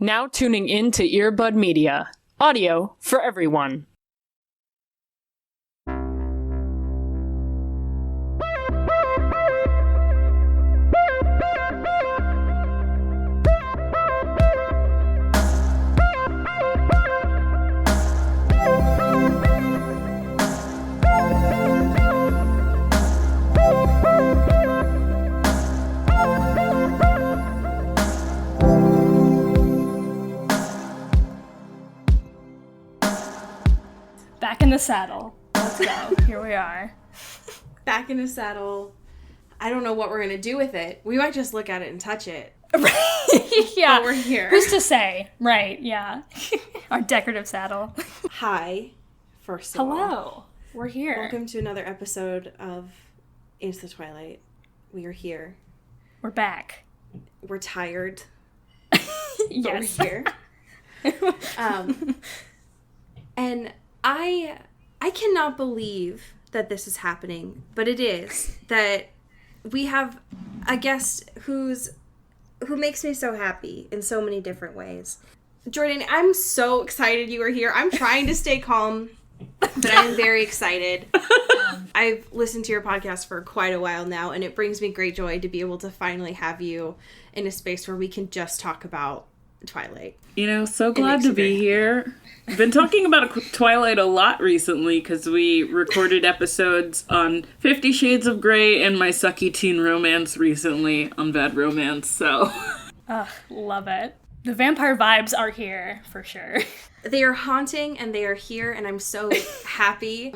Now tuning in to Earbud Media. Audio for everyone. Back in the saddle. Let's go. Here we are. Back in the saddle. I don't know what we're going to do with it. We might just look at it and touch it. Yeah. But we're here. Who's to say? Right, yeah. Our decorative saddle. Hi, first of all. Hello. We're here. Welcome to another episode of Into the Twilight. We are here. We're back. We're tired. Yes. But we're here. And I cannot believe that this is happening, but it is. That we have a guest who makes me so happy in so many different ways. Jourdain, I'm so excited you are here. I'm trying to stay calm, but I'm very excited. I've listened to your podcast for quite a while now, and it brings me great joy to be able to finally have you in a space where we can just talk about Twilight. You know, so glad to be here. I've been talking about Twilight a lot recently because we recorded episodes on 50 Shades of Grey and my sucky teen romance recently on Bad Romance, so... Ugh, love it. The vampire vibes are here, for sure. They are haunting, and they are here, and I'm so happy.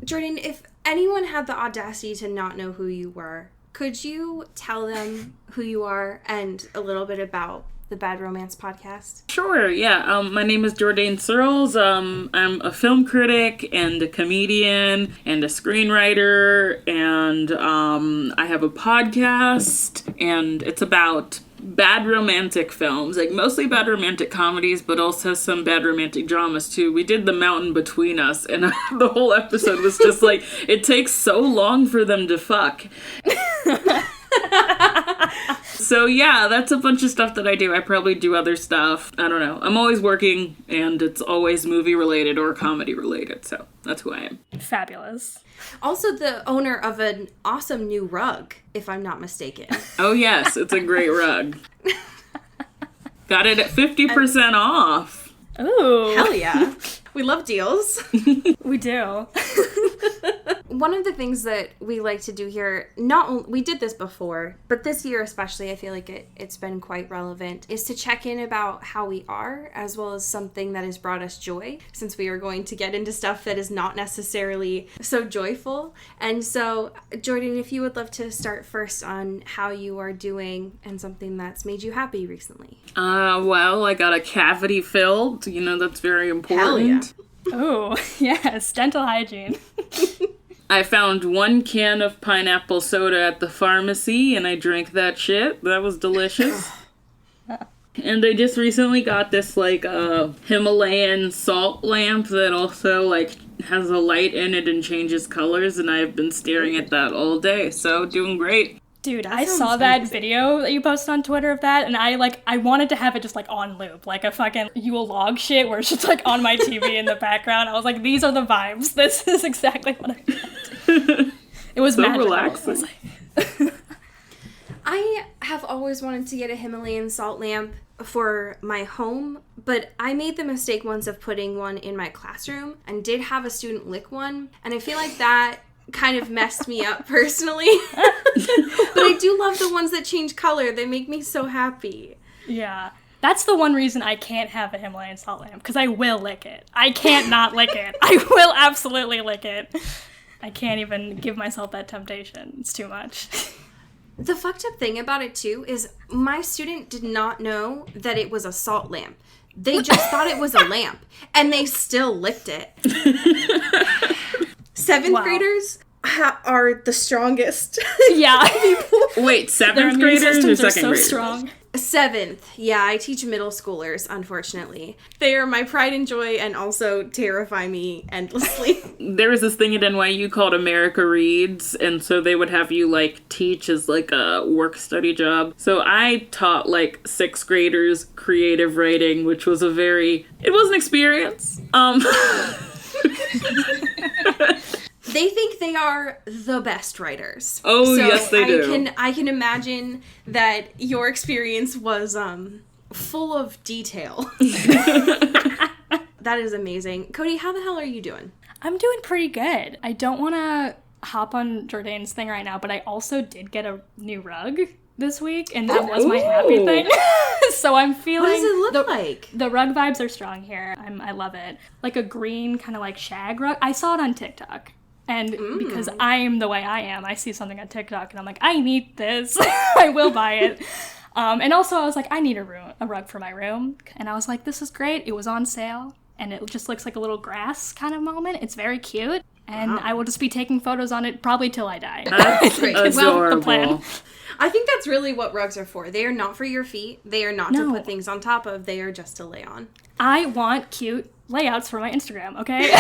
Jourdain, if anyone had the audacity to not know who you were, could you tell them who you are and a little bit about the Bad Romance podcast? Sure, yeah. My name is Jourdain Searles. I'm a film critic and a comedian and a screenwriter, and I have a podcast, and it's about bad romantic films, like mostly bad romantic comedies, but also some bad romantic dramas too. We did The Mountain Between Us, and the whole episode was just like, it takes so long for them to fuck. So yeah, that's a bunch of stuff that I do. I probably do other stuff. I don't know. I'm always working, and it's always movie related or comedy related, so that's who I am. Fabulous. Also the owner of an awesome new rug, if I'm not mistaken. Oh yes, it's a great rug. Got it at 50% off. Ooh. Hell yeah. We love deals. We do. One of the things that we like to do here, we did this before, but this year especially, I feel like it's been quite relevant, is to check in about how we are, as well as something that has brought us joy, since we are going to get into stuff that is not necessarily so joyful. And so, Jourdain, if you would love to start first on how you are doing and something that's made you happy recently. Well, I got a cavity filled. You know, that's very important. Hell yeah. Oh, yes. Dental hygiene. I found 1 can of pineapple soda at the pharmacy, and I drank that shit. That was delicious. And I just recently got this, Himalayan salt lamp that also, has a light in it and changes colors, and I've been staring at that all day, so doing great. Dude, I saw that video that you posted on Twitter of that, and I wanted to have it just, on loop, like a fucking Yule log shit, where it's just, on my TV in the background. I was like, these are the vibes. This is exactly what I wanted. It was so magical. relaxing. I have always wanted to get a Himalayan salt lamp for my home, but I made the mistake once of putting one in my classroom, and did have a student lick one, and I feel like that kind of messed me up personally. But I do love the ones that change color. They make me so happy. Yeah. That's the one reason I can't have a Himalayan salt lamp, because I will lick it. I can't not lick it. I will absolutely lick it. I can't even give myself that temptation. It's too much. The fucked up thing about it, too, is my student did not know that it was a salt lamp. They just thought it was a lamp, and they still licked it. 7th graders are the strongest. Yeah. Wait, 7th graders or 2nd graders? Strong. 7th. Yeah, I teach middle schoolers, unfortunately. They are my pride and joy and also terrify me endlessly. There was this thing at NYU called America Reads, and so they would have you, like, teach as, like, a work-study job. So I taught, like, 6th graders creative writing, which was it was an experience. They think they are the best writers. Oh, so yes, they do. I can imagine that your experience was full of detail. That is amazing. Cody, how the hell are you doing? I'm doing pretty good. I don't want to hop on Jourdain's thing right now, but I also did get a new rug this week, and that was my happy thing. So I'm feeling... What does it look like? The rug vibes are strong here. I love it. Like a green kind of like shag rug. I saw it on TikTok. And because I'm the way I am, I see something on TikTok and I'm like, I need this. I will buy it. And also I was like, I need a rug for my room. And I was like, this is great. It was on sale. And it just looks like a little grass kind of moment. It's very cute. And I will just be taking photos on it probably till I die. That's adorable. Well, the plan. I think that's really what rugs are for. They are not for your feet. They are not to put things on top of. They are just to lay on. I want cute layouts for my Instagram, okay?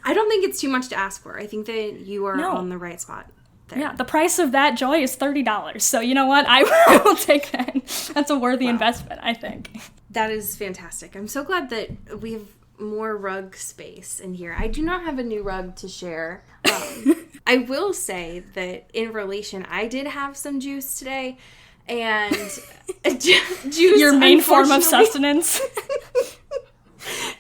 I don't think it's too much to ask for. I think that you are on the right spot there. Yeah, the price of that joy is $30. So you know what? I will take that. That's a worthy investment, I think. That is fantastic. I'm so glad that we have more rug space in here. I do not have a new rug to share. I will say that in relation, I did have some juice today. And juice, your main form of sustenance.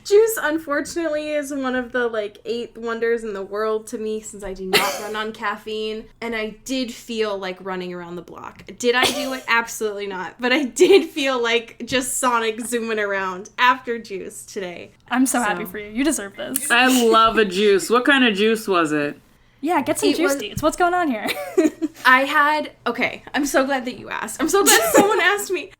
Juice, unfortunately, is one of the, 8 wonders in the world to me since I do not run on caffeine. And I did feel like running around the block. Did I do it? Absolutely not. But I did feel like just Sonic zooming around after juice today. I'm so happy for you. You deserve this. I love a juice. What kind of juice was it? Yeah, get some juice deets. What's going on here? Okay, I'm so glad that you asked. I'm so glad someone asked me.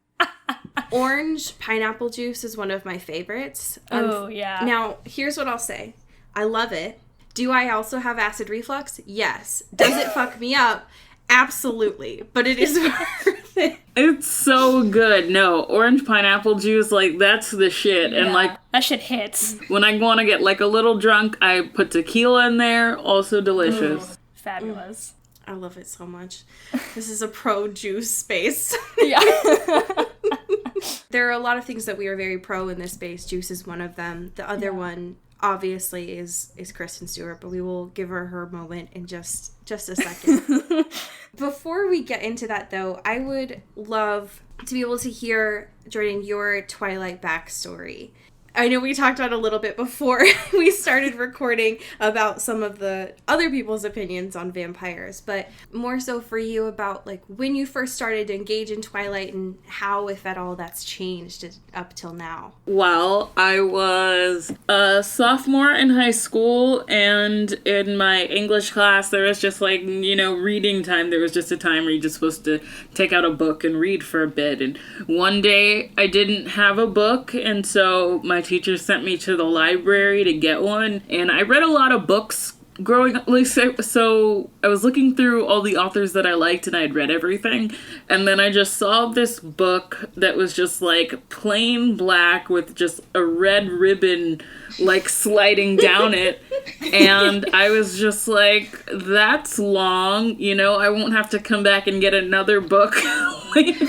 Orange pineapple juice is one of my favorites. Oh, yeah. Now, here's what I'll say. I love it. Do I also have acid reflux? Yes. Does it fuck me up? Absolutely. But it is worth it. It's so good. No, orange pineapple juice, that's the shit. Yeah, And, that shit hits. when I want to get, a little drunk, I put tequila in there. Also delicious. Fabulous. I love it so much. This is a pro juice space. Yeah. There are a lot of things that we are very pro in this space. Juice is one of them. The other one, obviously, is Kristen Stewart, but we will give her moment in just a second. Before we get into that, though, I would love to be able to hear, Jourdain, your Twilight backstory. I know we talked about a little bit before we started recording about some of the other people's opinions on vampires, but more so for you about when you first started to engage in Twilight and how, if at all, that's changed up till now. Well, I was a sophomore in high school, and in my English class, there was just reading time. There was just a time where you're just supposed to take out a book and read for a bit. And one day I didn't have a book, and so my teacher sent me to the library to get one, and I read a lot of books growing up. So I was looking through all the authors that I liked, and I had read everything, and then I just saw this book that was just plain black with just a red ribbon sliding down it, and I was just that's long, I won't have to come back and get another book later.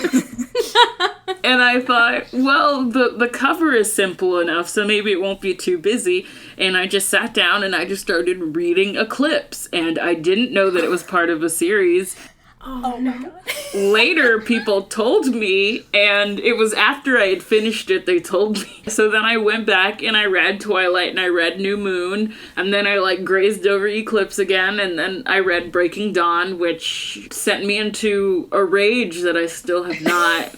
And I thought, well, the cover is simple enough, so maybe it won't be too busy. And I just sat down and I just started reading Eclipse. And I didn't know that it was part of a series. Oh my god. Later, people told me, and it was after I had finished it, they told me. So then I went back and I read Twilight and I read New Moon, and then I grazed over Eclipse again, and then I read Breaking Dawn, which sent me into a rage that I still have not...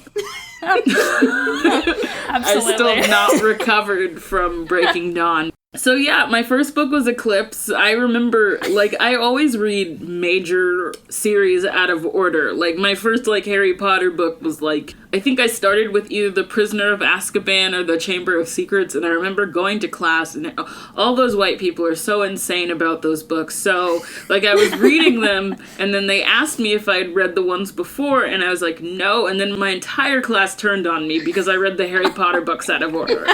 Absolutely. I still have not recovered from Breaking Dawn. So yeah, my first book was Eclipse. I remember, like, I always read major series out of order. Like, my first, like, Harry Potter book was, like, I think I started with either The Prisoner of Azkaban or The Chamber of Secrets, and I remember going to class, and all those white people are so insane about those books. So, like, I was reading them, and then they asked me if I'd read the ones before, and I was like, no, and then my entire class turned on me because I read the Harry Potter books out of order.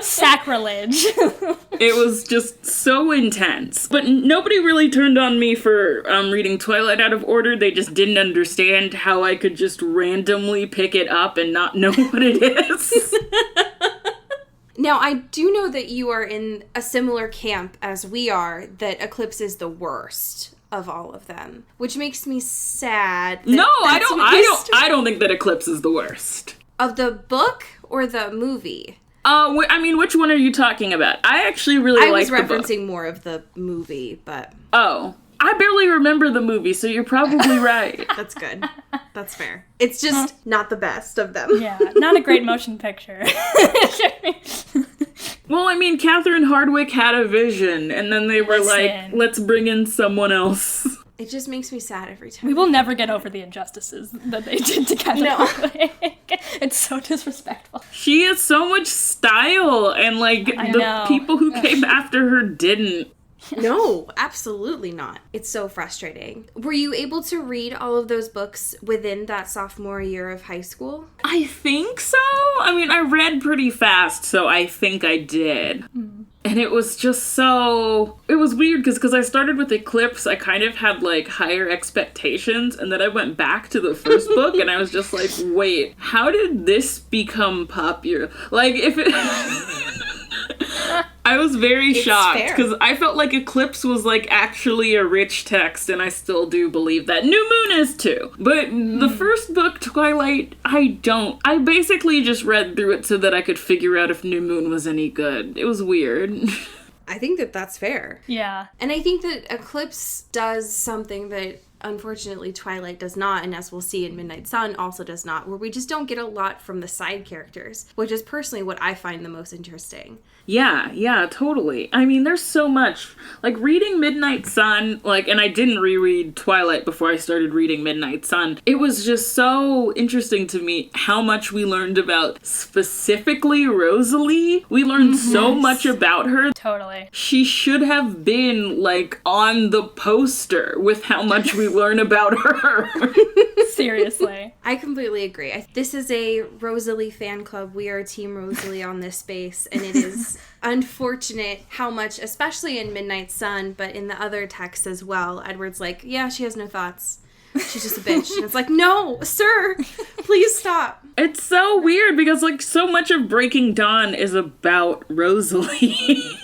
Sacrilege. It was just so intense. But nobody really turned on me for reading Twilight out of order. They just didn't understand how I could just randomly pick it up and not know what it is. Now, I do know that you are in a similar camp as we are, that Eclipse is the worst of all of them, which makes me sad. No, I don't think that Eclipse is the worst. Of the book or the movie? I mean, which one are you talking about? I actually really like the book. I was referencing more of the movie, but... Oh. I barely remember the movie, so you're probably right. That's good. That's fair. It's just not the best of them. Yeah, not a great motion picture. Well, I mean, Catherine Hardwicke had a vision, and then they were like, let's bring in someone else. It just makes me sad every time. We will never get over the injustices that they did to Catherine Hardwicke. It's so disrespectful. She has so much style, and, like, the people who came after her didn't. No, absolutely not. It's so frustrating. Were you able to read all of those books within that sophomore year of high school? I think so. I mean, I read pretty fast, so I think I did. And it was just so... It was weird, because I started with Eclipse, I kind of had, like, higher expectations, and then I went back to the first book, and I was just like, wait, how did this become popular? Like, if it... I was very shocked, because I felt like Eclipse was, like, actually a rich text, and I still do believe that. New Moon is too. But the first book, Twilight, I don't. I basically just read through it so that I could figure out if New Moon was any good. It was weird. I think that that's fair. Yeah. And I think that Eclipse does something that unfortunately Twilight does not, and as we'll see in Midnight Sun also does not, where we just don't get a lot from the side characters, which is personally what I find the most interesting. Yeah, totally. I mean, there's so much. Like, reading Midnight Sun, like, and I didn't reread Twilight before I started reading Midnight Sun. It was just so interesting to me how much we learned about specifically Rosalie. We learned so much about her. Totally. She should have been, like, on the poster with how much we learn about her. Seriously. I completely agree. This is a Rosalie fan club. We are Team Rosalie on this space, and it is unfortunate how much, especially in Midnight Sun, but in the other texts as well, Edward's like, yeah, she has no thoughts. She's just a bitch. And it's like, no, sir, please stop. It's so weird because, like, so much of Breaking Dawn is about Rosalie.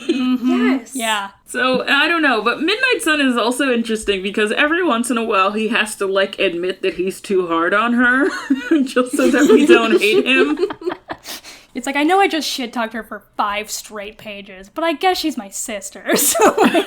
Yes. Yeah. So, I don't know, but Midnight Sun is also interesting because every once in a while he has to, like, admit that he's too hard on her just so that we don't hate him. It's like, I know I just shit-talked her for 5 straight pages, but I guess she's my sister, so like...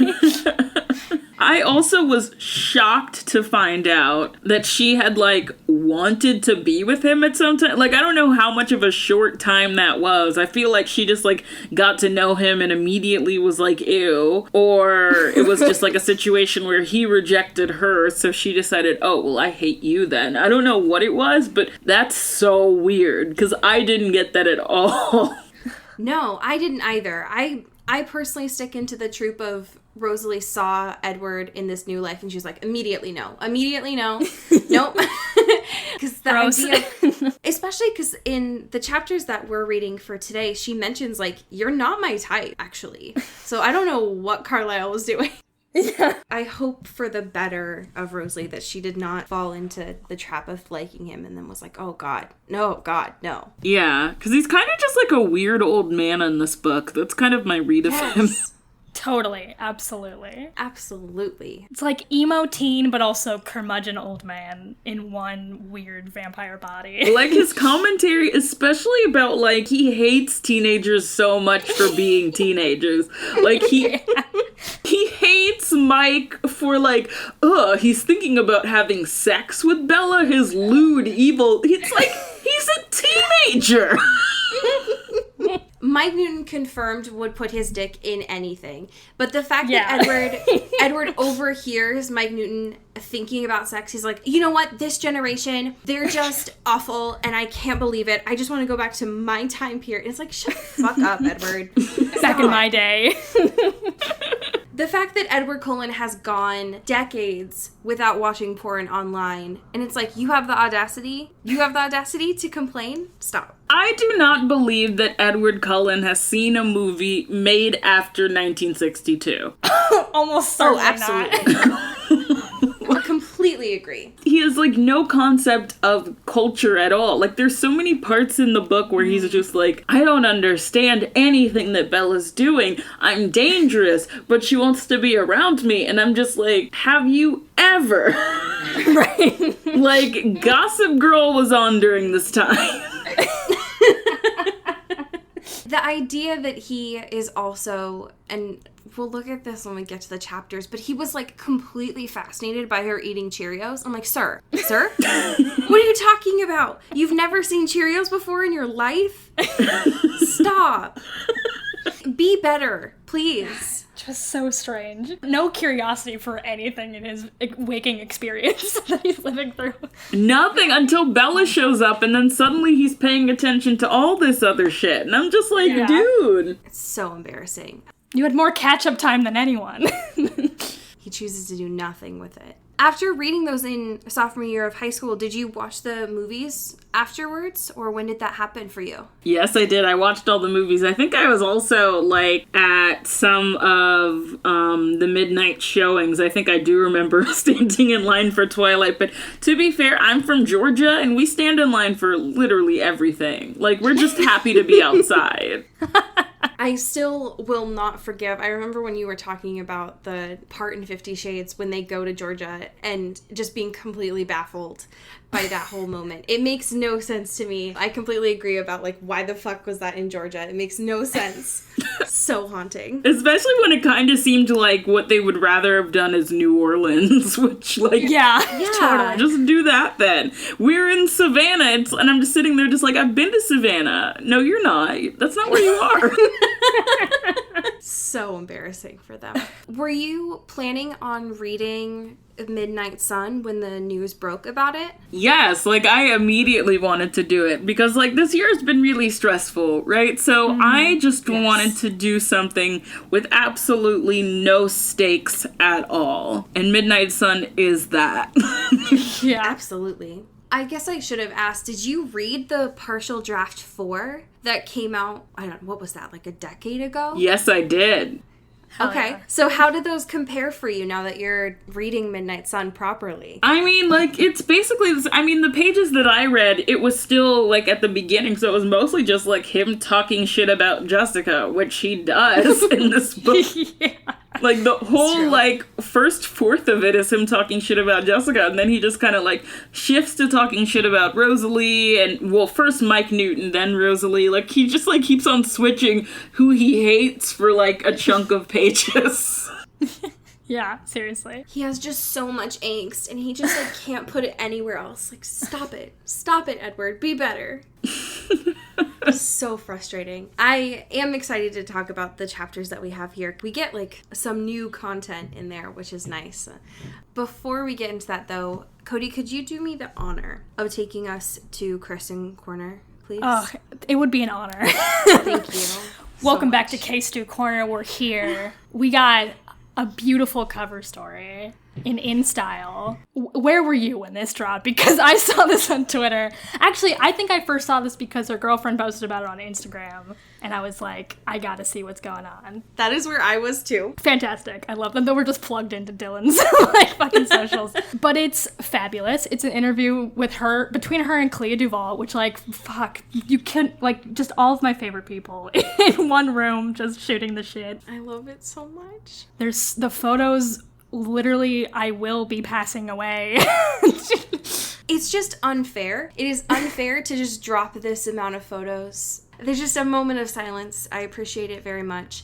I also was shocked to find out that she had, like, wanted to be with him at some time. Like, I don't know how much of a short time that was. I feel like she just, like, got to know him and immediately was like, ew. Or it was just, like, a situation where he rejected her, so she decided, oh, well, I hate you then. I don't know what it was, but that's so weird, because I didn't get that at all. No, I didn't either. I personally stick into the trope of Rosalie saw Edward in this new life and she was like, immediately no. Nope. Because the idea, especially because in the chapters that we're reading for today, she mentions, like, you're not my type, actually. So I don't know what Carlisle was doing. Yeah. I hope for the better of Rosalie that she did not fall into the trap of liking him and then was like, oh God, no. Yeah, because he's kind of just like a weird old man in this book. That's kind of my read of him. Totally. Absolutely. It's like emo teen, but also curmudgeon old man in one weird vampire body. Like, his commentary, especially about, like, he hates teenagers so much for being teenagers. Like, he hates Mike for, like, he's thinking about having sex with Bella, his lewd, evil... It's like, he's a teenager! Mike Newton confirmed would put his dick in anything. But the fact that Edward overhears Mike Newton thinking about sex, he's like, you know what? This generation, they're just awful, and I can't believe it. I just want to go back to my time period. It's like, shut the fuck up, Edward. Back in my day. The fact that Edward Cullen has gone decades without watching porn online, and it's like, you have the audacity to complain? Stop. I do not believe that Edward Cullen has seen a movie made after 1962. Almost certainly absolutely. not. I completely agree. He has, like, no concept of culture at all. Like, there's so many parts in the book where he's just like, I don't understand anything that Bella's doing. I'm dangerous, but she wants to be around me. And I'm just like, have you ever? Right. Like, Gossip Girl was on during this time. The idea that he is also, and we'll look at this when we get to the chapters, but he was, like, completely fascinated by her eating Cheerios. I'm like, sir? What are you talking about? You've never seen Cheerios before in your life? Stop. Be better, please. Just so strange. No curiosity for anything in his waking experience that he's living through. Nothing until Bella shows up, and then suddenly he's paying attention to all this other shit. And I'm just like, dude. It's so embarrassing. You had more catch-up time than anyone. He chooses to do nothing with it. After reading those in sophomore year of high school, did you watch the movies afterwards, or when did that happen for you? Yes, I did. I watched all the movies. I think I was also, like, at some of the midnight showings. I think I do remember standing in line for Twilight. But to be fair, I'm from Georgia, and we stand in line for literally everything. Like, we're just happy to be outside. I still will not forgive. I remember when you were talking about the part in 50 Shades when they go to Georgia and just being completely baffled by that whole moment. It makes no sense to me. I completely agree about, like, why the fuck was that in Georgia? It makes no sense. So haunting. Especially when it kind of seemed like what they would rather have done is New Orleans, which, like... Yeah, totally. Just do that then. We're in Savannah, and I'm just sitting there just like, I've been to Savannah. No, you're not. That's not where you are. So embarrassing for them. Were you planning on reading Midnight Sun when the news broke about it? Yes, like, I immediately wanted to do it because, like, this year has been really stressful, right? So I just wanted to do something with absolutely no stakes at all. And Midnight Sun is that. Yeah. Absolutely. I guess I should have asked, did you read the partial draft 4 that came out, I don't know, what was that, like a decade ago? Yes, I did. Okay, so how did those compare for you now that you're reading Midnight Sun properly? I mean, like, it's basically, the pages that I read, it was still, like, at the beginning, so it was mostly just, like, him talking shit about Jessica, which he does in this book. Yeah. Like, the whole, like, first fourth of it is him talking shit about Jessica, and then he just kind of, like, shifts to talking shit about Rosalie, and, well, first Mike Newton, then Rosalie. Like, he just, like, keeps on switching who he hates for, like, a chunk of pages. Yeah, seriously. He has just so much angst, and he just, like, can't put it anywhere else. Like, stop it. Stop it, Edward. Be better. So frustrating. I am excited to talk about the chapters that we have here. We get, like, some new content in there, which is nice. Before we get into that, though, Cody, could you do me the honor of taking us to Kristen Corner, please? Oh, it would be an honor. Thank you. Welcome back to K-Stew Corner. We're here. We got a beautiful cover story in style. Where were you when this dropped? Because I saw this on Twitter. Actually, I think I first saw this because her girlfriend posted about it on Instagram, and I was like, I gotta see what's going on. That is where I was too. Fantastic. I love them. Though we're just plugged into Dylan's like fucking socials. But it's fabulous. It's an interview with her, between her and Clea Duvall, which, like, fuck, you can, like, just all of my favorite people in one room just shooting the shit. I love it so much. There's the photos. Literally, I will be passing away. It's just unfair. It is unfair to just drop this amount of photos. There's just a moment of silence. I appreciate it very much.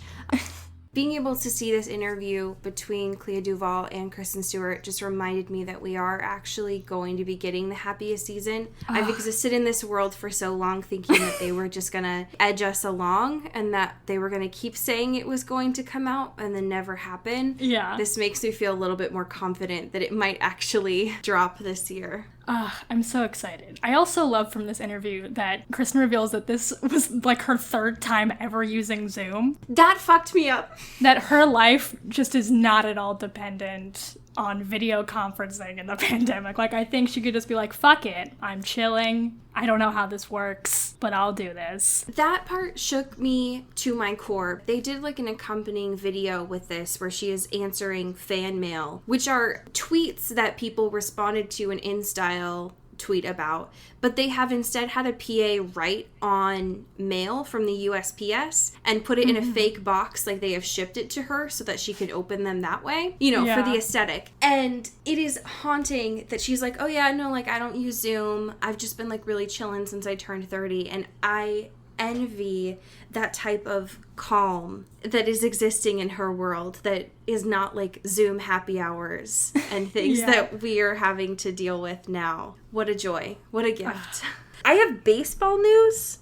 being able to see this interview between Clea Duvall and Kristen Stewart just reminded me that we are actually going to be getting the happiest season. I've existed in this world for so long thinking that they were just gonna edge us along and that they were gonna keep saying it was going to come out and then never happen. Yeah. This makes me feel a little bit more confident that it might actually drop this year. I'm so excited. I also love from this interview that Kristen reveals that this was like her third time ever using Zoom. That fucked me up. That her life just is not at all dependent on video conferencing in the pandemic. Like, I think she could just be like, fuck it, I'm chilling. I don't know how this works, but I'll do this. That part shook me to my core. They did like an accompanying video with this where she is answering fan mail, which are tweets that people responded to an InStyle tweet about, but they have instead had a PA write on mail from the USPS and put it in a fake box, like they have shipped it to her so that she could open them that way, you know, for the aesthetic. And it is haunting that she's like, oh yeah, no, like I don't use Zoom. I've just been like really chilling since I turned 30. And I envy that type of calm that is existing in her world that is not like Zoom happy hours and things that we are having to deal with now. What a joy. What a gift. I have baseball news.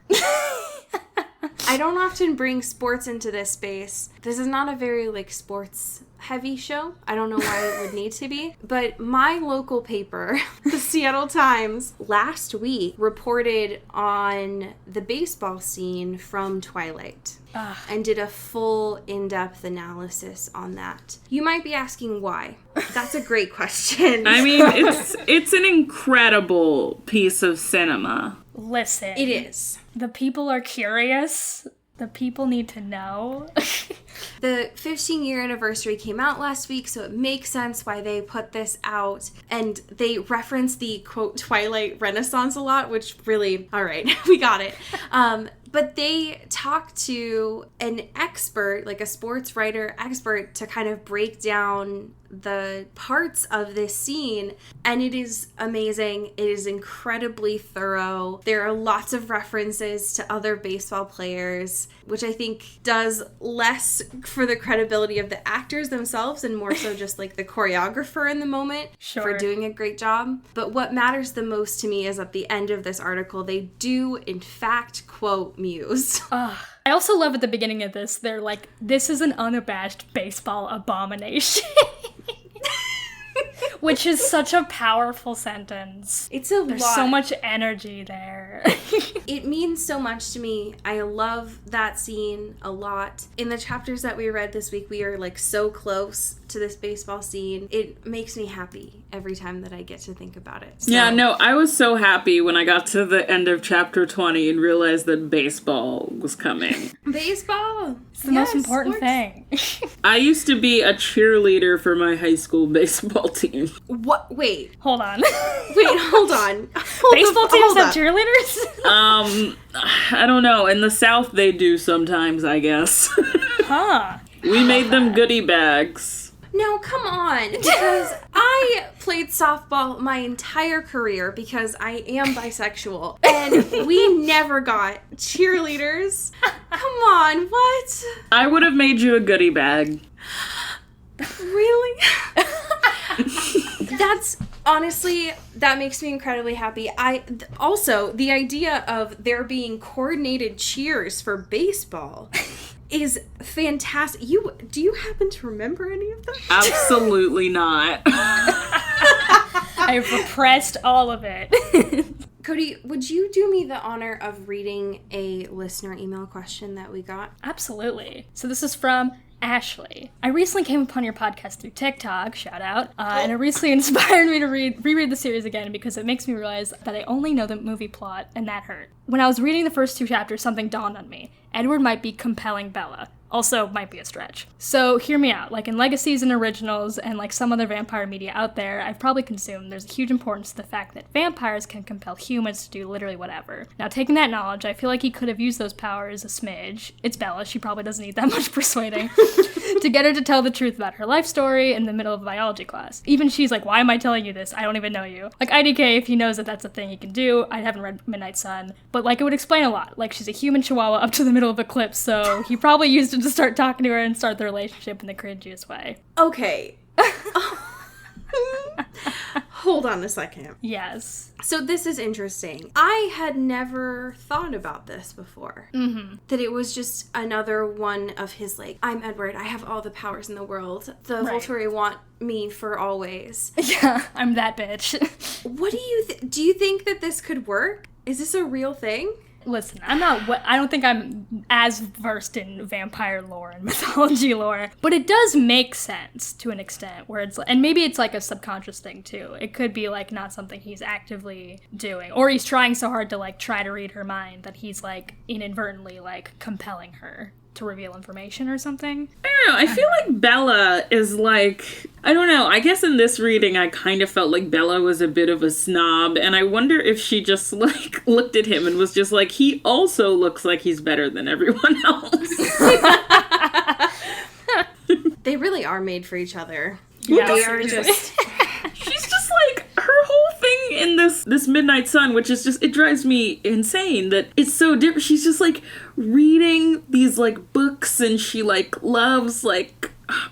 I don't often bring sports into this space. This is not a very like sports heavy show. I don't know why it would need to be. But my local paper, the Seattle Times, last week reported on the baseball scene from Twilight. And did a full in-depth analysis on that. You might be asking why. That's a great question. I mean, it's an incredible piece of cinema. Listen. It is. The people are curious. The people need to know. The 15-year anniversary came out last week, so it makes sense why they put this out. And they reference the, quote, Twilight Renaissance a lot, which really, all right, we got it. But they talk to an expert, like a sports writer expert, to kind of break down the parts of this scene, and it is amazing. It is incredibly thorough. There are lots of references to other baseball players, which I think does less for the credibility of the actors themselves and more so just like the choreographer in the moment for doing a great job. But what matters the most to me is at the end of this article, they do in fact quote Muse. I also love at the beginning of this, they're like, this is an unabashed baseball abomination. Which is such a powerful sentence. It's a lot. There's so much energy there. It means so much to me. I love that scene a lot. In the chapters that we read this week, we are like so close to this baseball scene. It makes me happy every time that I get to think about it. So. Yeah, no, I was so happy when I got to the end of chapter 20 and realized that baseball was coming. Baseball! It's the most important thing. I used to be a cheerleader for my high school baseball team. What? Wait. Hold on. Wait, hold on. Baseball teams have cheerleaders? I don't know. In the South, they do sometimes, I guess. Huh. We made them goodie bags. No, come on. Because I played softball my entire career because I am bisexual. And we never got cheerleaders. Come on, what? I would have made you a goodie bag. Really? That's honestly, that makes me incredibly happy. Also, the idea of there being coordinated cheers for baseball is fantastic. Do you happen to remember any of that? Absolutely not. I've repressed all of it. Cody, would you do me the honor of reading a listener email question that we got? Absolutely. So this is from Ashley. I recently came upon your podcast through TikTok, shout out, and it recently inspired me to reread the series again because it makes me realize that I only know the movie plot, and that hurt. When I was reading the first 2 chapters, something dawned on me. Edward might be compelling Bella. Also, might be a stretch. So, hear me out. Like in Legacies and Originals, and like some other vampire media out there, I've probably consumed, there's a huge importance to the fact that vampires can compel humans to do literally whatever. Now, taking that knowledge, I feel like he could have used those powers a smidge. It's Bella, she probably doesn't need that much persuading. to get her to tell the truth about her life story in the middle of a biology class. Even she's like, why am I telling you this? I don't even know you. Like, IDK, if he knows that that's a thing he can do, I haven't read Midnight Sun, but like, it would explain a lot. Like, she's a human chihuahua up to the middle of a cliff, so he probably used it to start talking to her and start the relationship in the cringiest way. Okay. Hold on a second. Yes. So this is interesting. I had never thought about this before. Mm-hmm. That it was just another one of his, like, I'm Edward, I have all the powers in the world. The Volturi want me for always. Yeah, I'm that bitch. What do you do you think that this could work? Is this a real thing? Listen, I don't think I'm as versed in vampire lore and mythology lore, but it does make sense to an extent where it's, and maybe it's like a subconscious thing too. It could be like not something he's actively doing, or he's trying so hard to like try to read her mind that he's like inadvertently like compelling her to reveal information or something. I don't know. I feel like Bella is like, I don't know. I guess in this reading, I kind of felt like Bella was a bit of a snob, and I wonder if she just like looked at him and was just like, he also looks like he's better than everyone else. They really are made for each other. Yeah, They are seriously. just... She's just like, her whole thing in this Midnight Sun, which is just, it drives me insane that it's so different. She's just like reading these like books, and she like loves like,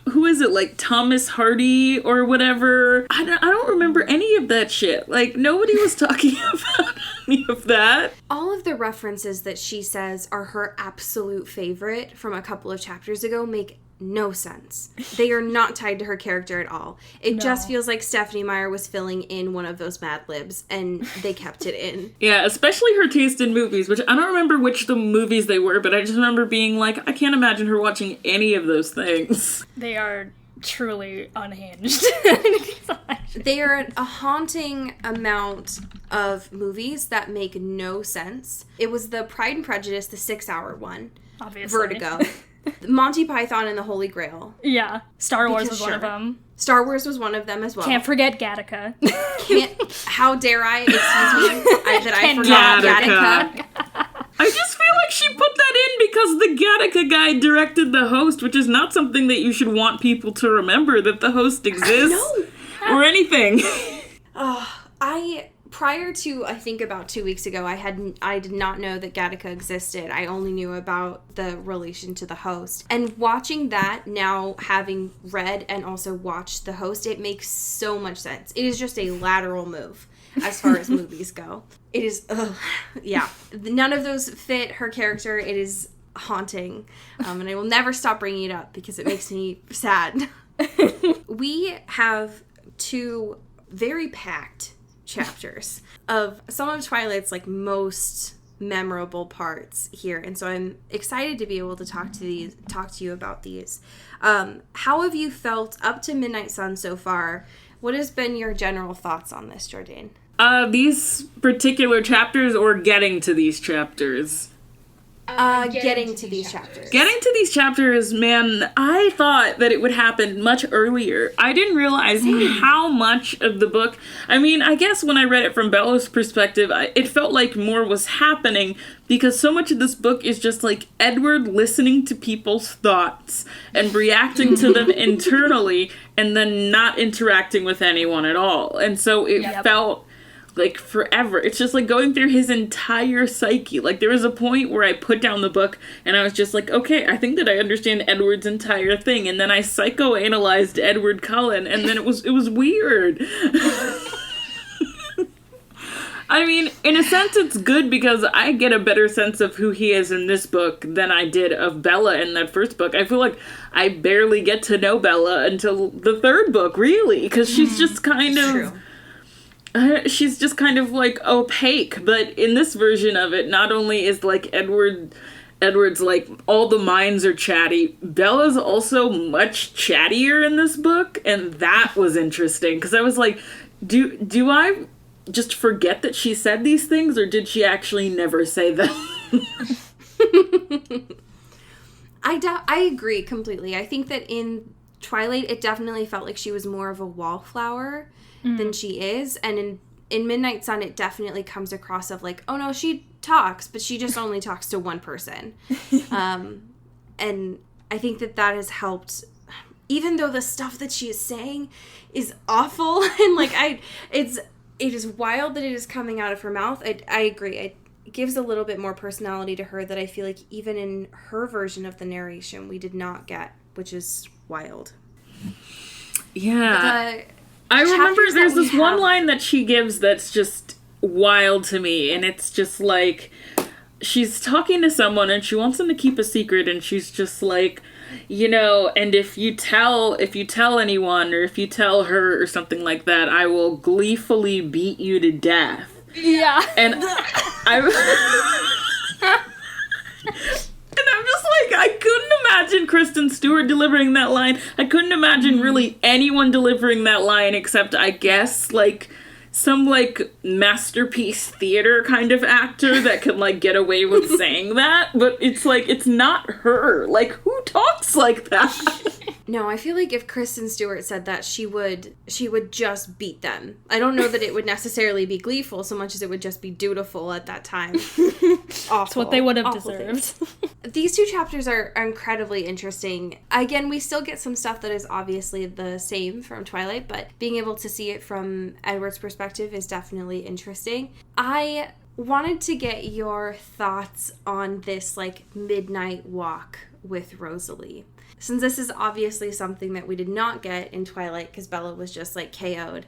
who is it, like Thomas Hardy or whatever. I don't remember any of that shit. Like, nobody was talking about any of that. All of the references that she says are her absolute favorite from a couple of chapters ago make no sense. They are not tied to her character at all. It just feels like Stephanie Meyer was filling in one of those Mad Libs, and they kept it in. Yeah, especially her taste in movies, which I don't remember which the movies they were, but I just remember being like, I can't imagine her watching any of those things. They are truly unhinged. They are a haunting amount of movies that make no sense. It was the Pride and Prejudice, the 6-hour one. Obviously. Vertigo. Monty Python and the Holy Grail. Yeah. Star Wars Because was one of them. Star Wars was one of them as well. Can't forget Gattaca. How dare I? Excuse me. That I forgot Gattaca. Gattaca. I just feel like she put that in because the Gattaca guy directed the host, which is not something that you should want people to remember, that the host exists. Or anything. Prior to, I think about 2 weeks ago, I did not know that Gattaca existed. I only knew about the relation to the host. And watching that now, having read and also watched the host, it makes so much sense. It is just a lateral move as far as movies go. It is, yeah. None of those fit her character. It is haunting. And I will never stop bringing it up because it makes me sad. We have 2 very packed chapters of some of Twilight's like most memorable parts here, and so I'm excited to be able to talk to you about these. How have you felt up to Midnight Sun so far? What has been your general thoughts on this, Jourdain? These particular chapters or getting to these chapters? Getting to these chapters. Getting to these chapters, man, I thought that it would happen much earlier. I didn't realize how much of the book... I mean, I guess when I read it from Bella's perspective, it felt like more was happening because so much of this book is just like Edward listening to people's thoughts and reacting to them internally and then not interacting with anyone at all. And so it felt... like forever. It's just like going through his entire psyche. Like there was a point where I put down the book and I was just like, okay, I think that I understand Edward's entire thing. And then I psychoanalyzed Edward Cullen, and then it was weird. I mean, in a sense it's good because I get a better sense of who he is in this book than I did of Bella in that first book. I feel like I barely get to know Bella until the third book, really, because she's just kind of... True. She's just kind of like opaque, but in this version of it, not only is like Edward's like all the minds are chatty, Bella's also much chattier in this book, and that was interesting because I was like, do I just forget that she said these things, or did she actually never say them? I agree completely. I think that in Twilight, it definitely felt like she was more of a wallflower than she is, and in Midnight Sun it definitely comes across of like, oh no, she talks, but she just only talks to one person. And I think that has helped, even though the stuff that she is saying is awful and like it is wild that it is coming out of her mouth. I agree. It gives a little bit more personality to her that I feel like even in her version of the narration we did not get, which is wild. Yeah. I remember there's this one line that she gives that's just wild to me, and it's just like, she's talking to someone and she wants them to keep a secret, and she's just like, you know, and if you tell anyone, or if you tell her or something like that, I will gleefully beat you to death. Yeah. And I'm just like, I couldn't imagine Kristen Stewart delivering that line. I couldn't imagine really anyone delivering that line except, I guess, like, some, like, masterpiece theater kind of actor that could, like, get away with saying that. But it's like, it's not her. Like, who talks like that? No, I feel like if Kristen Stewart said that, she would just beat them. I don't know that it would necessarily be gleeful so much as it would just be dutiful at that time. Awful. That's what they would have deserved. These two chapters are incredibly interesting. Again, we still get some stuff that is obviously the same from Twilight, but being able to see it from Edward's perspective is definitely interesting. I wanted to get your thoughts on this, like, midnight walk with Rosalie. Since this is obviously something that we did not get in Twilight because Bella was just, like, KO'd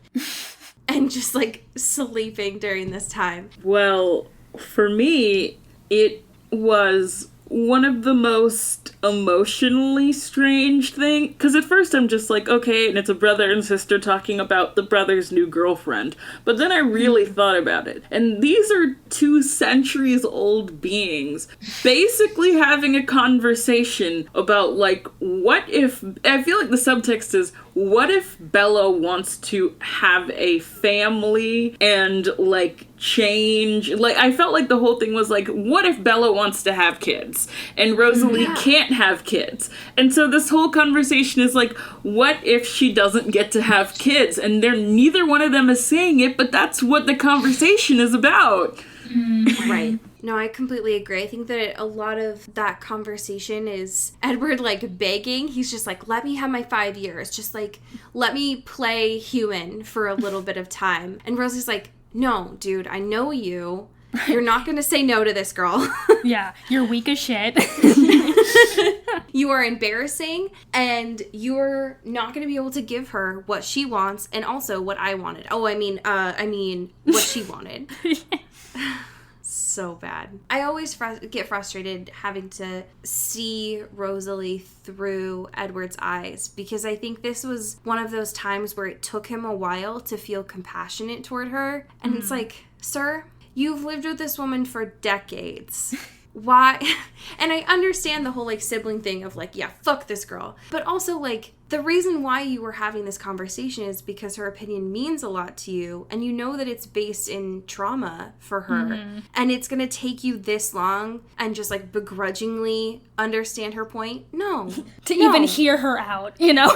and just, like, sleeping during this time. Well, for me, it was one of the most emotionally strange things. Because at first I'm just like, okay, and it's a brother and sister talking about the brother's new girlfriend. But then I really thought about it. And these are 2 centuries old beings basically having a conversation about, like, what if, I feel like the subtext is, what if Bella wants to have a family and, like, change? Like, I felt like the whole thing was like, what if Bella wants to have kids and Rosalie can't have kids? And so this whole conversation is like, what if she doesn't get to have kids? And neither one of them is saying it, but that's what the conversation is about. Right. No, I completely agree. I think that a lot of that conversation is Edward, like, begging. He's just like, let me have my 5 years. Just, like, let me play human for a little bit of time. And Rosie's like, no, dude, I know you. You're not going to say no to this girl. Yeah, you're weak as shit. You are embarrassing, and you're not going to be able to give her what she wants and also what I wanted. Oh, I mean, what she wanted. So bad. I always get frustrated having to see Rosalie through Edward's eyes, because I think this was one of those times where it took him a while to feel compassionate toward her. And it's like, sir, you've lived with this woman for decades. Why? And I understand the whole, like, sibling thing of, like, yeah, fuck this girl. But also, like, the reason why you were having this conversation is because her opinion means a lot to you, and you know that it's based in trauma for her. And it's going to take you this long and just, like, begrudgingly understand her point? No. Even hear her out, you know?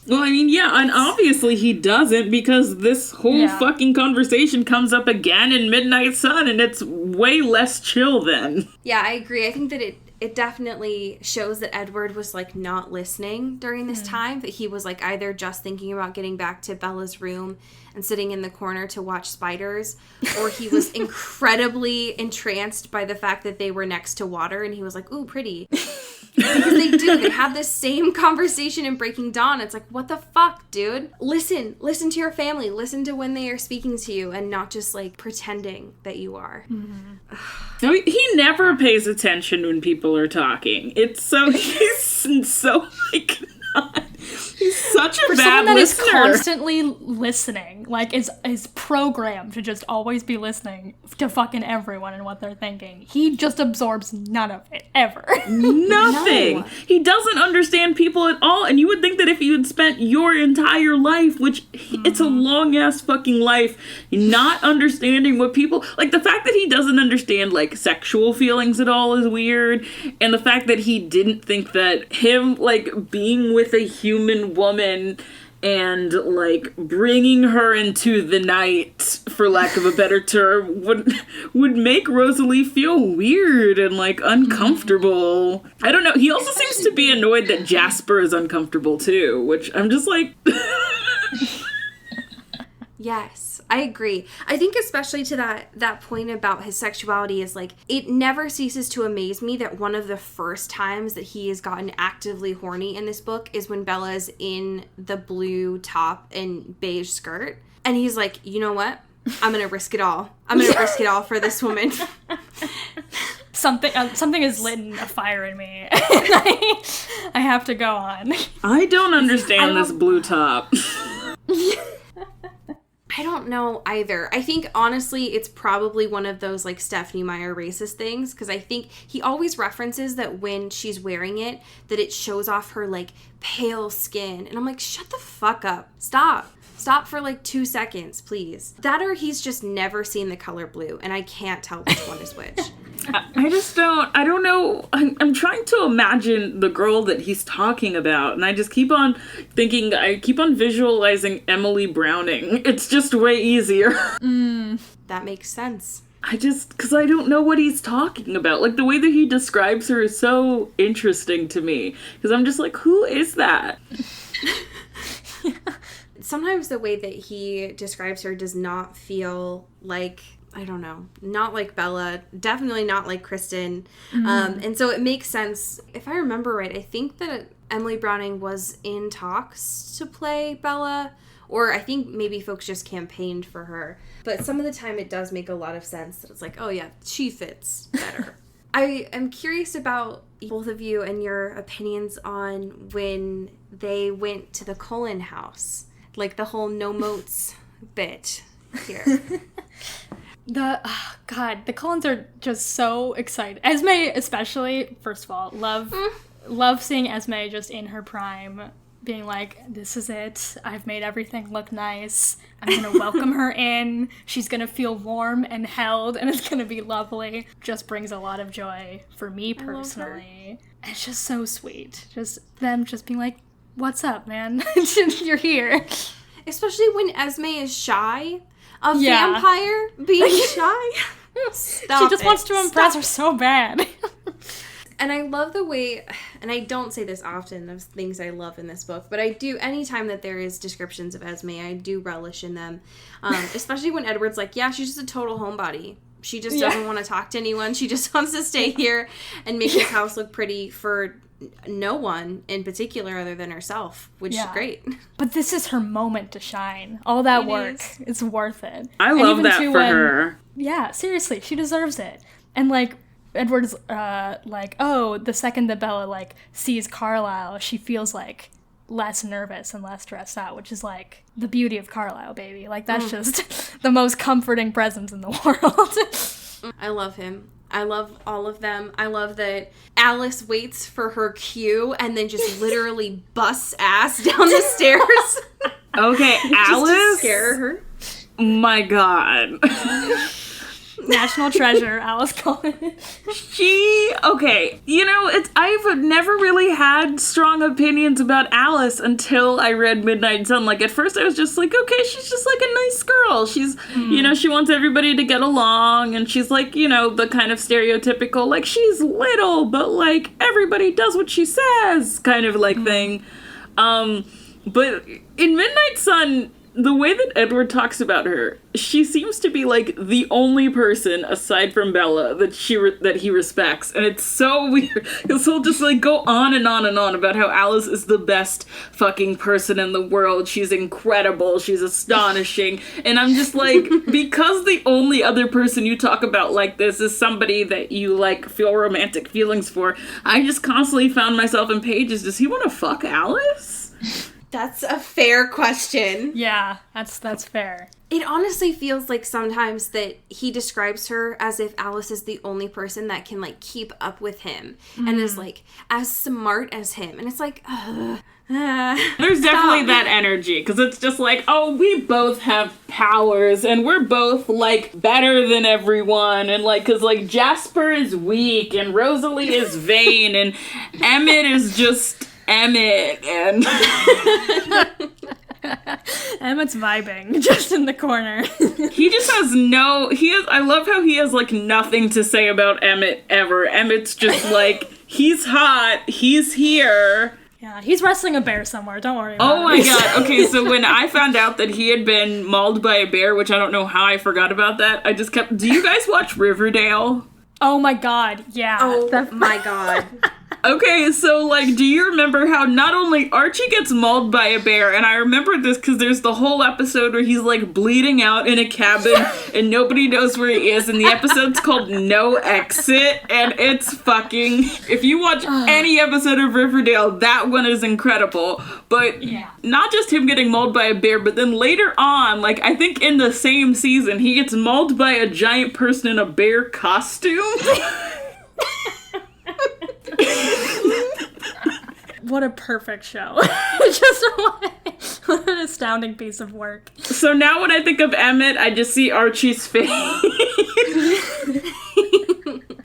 Well, I mean, yeah, and obviously he doesn't, because this whole fucking conversation comes up again in Midnight Sun, and it's way less chill then. Yeah, I agree. I think that it definitely shows that Edward was, like, not listening during this time, that he was, like, either just thinking about getting back to Bella's room and sitting in the corner to watch spiders, or he was incredibly entranced by the fact that they were next to water, and he was like, ooh, pretty. Because they have this same conversation in Breaking Dawn. It's like, what the fuck, dude? Listen to your family. Listen to when they are speaking to you, and not just, like, pretending that you are. No, he never pays attention when people are talking. It's so, he's so, like, not, he's such a bad that listener. Is constantly listening, like, is programmed to just always be listening to fucking everyone and what they're thinking. He just absorbs none of it, ever. Nothing. No. He doesn't understand people at all, and you would think that if you had spent your entire life, which it's a long-ass fucking life, not understanding what people, like, the fact that he doesn't understand, like, sexual feelings at all is weird, and the fact that he didn't think that him, like, being with a human woman and like bringing her into the night, for lack of a better term, would make Rosalie feel weird and like uncomfortable. I don't know. He also seems to be annoyed that Jasper is uncomfortable too, which I'm just like Yes, I agree. I think especially to that point about his sexuality is like, it never ceases to amaze me that one of the first times that he has gotten actively horny in this book is when Bella is in the blue top and beige skirt. And he's like, you know what? I'm going to risk it all. I'm going to risk it all for this woman. Something is lit a fire in me. I have to go on. I don't understand this blue top. I don't know either. I think, honestly, it's probably one of those, like, Stephenie Meyer racist things, because I think he always references that when she's wearing it, that it shows off her, like, pale skin. And I'm like, shut the fuck up. Stop. Stop for, like, 2 seconds, please. That or he's just never seen the color blue, and I can't tell which one is which. I don't know. I'm trying to imagine the girl that he's talking about, and I just keep on visualizing Emily Browning. It's just way easier. That makes sense. Because I don't know what he's talking about. Like, the way that he describes her is so interesting to me. Because I'm just like, who is that? Sometimes the way that he describes her does not feel like, I don't know, not like Bella, definitely not like Kristen. And so it makes sense. If I remember right, I think that Emily Browning was in talks to play Bella, or I think maybe folks just campaigned for her. But some of the time it does make a lot of sense that it's like, oh yeah, she fits better. I am curious about both of you and your opinions on when they went to the Cullen house. Like the whole no moats bit here. The Cullens are just so excited. Esme especially, first of all, love seeing Esme just in her prime, being like, this is it. I've made everything look nice. I'm going to welcome her in. She's going to feel warm and held, and it's going to be lovely. Just brings a lot of joy for me personally. It's just so sweet. Just them just being like, what's up, man? You're here. Especially when Esme is shy. A vampire being shy? Stop She just wants to impress her so bad. And I love the way, and I don't say this often of things I love in this book, but I do, anytime that there is descriptions of Esme, I do relish in them. Especially when Edward's like, yeah, she's just a total homebody. She just doesn't want to talk to anyone. She just wants to stay here and make his house look pretty for no one in particular other than herself, which is great. But this is her moment to shine. All that work, it's worth it. I love that for her. Yeah, seriously, she deserves it. And like, Edward's like, oh, the second that Bella like sees Carlisle, she feels like less nervous and less stressed out, which is like the beauty of Carlisle, baby. Like that's just the most comforting presence in the world. I love him. I love all of them. I love that Alice waits for her cue and then just literally busts ass down the stairs. Okay, Alice? Just to scare her. My God. National treasure, Alice Cullen. Okay, you know, I've never really had strong opinions about Alice until I read Midnight Sun. Like, at first I was just like, okay, she's just like a nice girl. She's, you know, she wants everybody to get along, and she's like, you know, the kind of stereotypical, like, she's little, but like, everybody does what she says kind of like thing. But in Midnight Sun, the way that Edward talks about her, she seems to be like the only person aside from Bella that he respects, and it's so weird because he'll just like go on and on and on about how Alice is the best fucking person in the world. She's incredible. She's astonishing, and I'm just like, because the only other person you talk about like this is somebody that you like feel romantic feelings for, I just constantly found myself in pages. Does he want to fuck Alice? That's a fair question. Yeah, that's fair. It honestly feels like sometimes that he describes her as if Alice is the only person that can, like, keep up with him and is, like, as smart as him. And it's like, There's definitely that energy, because it's just like, oh, we both have powers, and we're both, like, better than everyone, and, like, because, like, Jasper is weak, and Rosalie is vain, and Emmett is just Emmett, and Emmett's vibing just in the corner. He just has I love how he has, like, nothing to say about Emmett ever. Emmett's just like, he's hot, he's here. Yeah, he's wrestling a bear somewhere, don't worry about it. Oh my god, okay, so when I found out that he had been mauled by a bear, which I don't know how I forgot about that, I just kept, do you guys watch Riverdale? Oh my god, yeah. Oh my god. Okay, so, like, do you remember how not only Archie gets mauled by a bear, and I remember this because there's the whole episode where he's, like, bleeding out in a cabin and nobody knows where he is, and the episode's called No Exit, and it's fucking... If you watch any episode of Riverdale, that one is incredible. But not just him getting mauled by a bear, but then later on, like, I think in the same season, he gets mauled by a giant person in a bear costume. What a perfect show. Just what an astounding piece of work. So now when I think of Emmett, I just see Archie's face.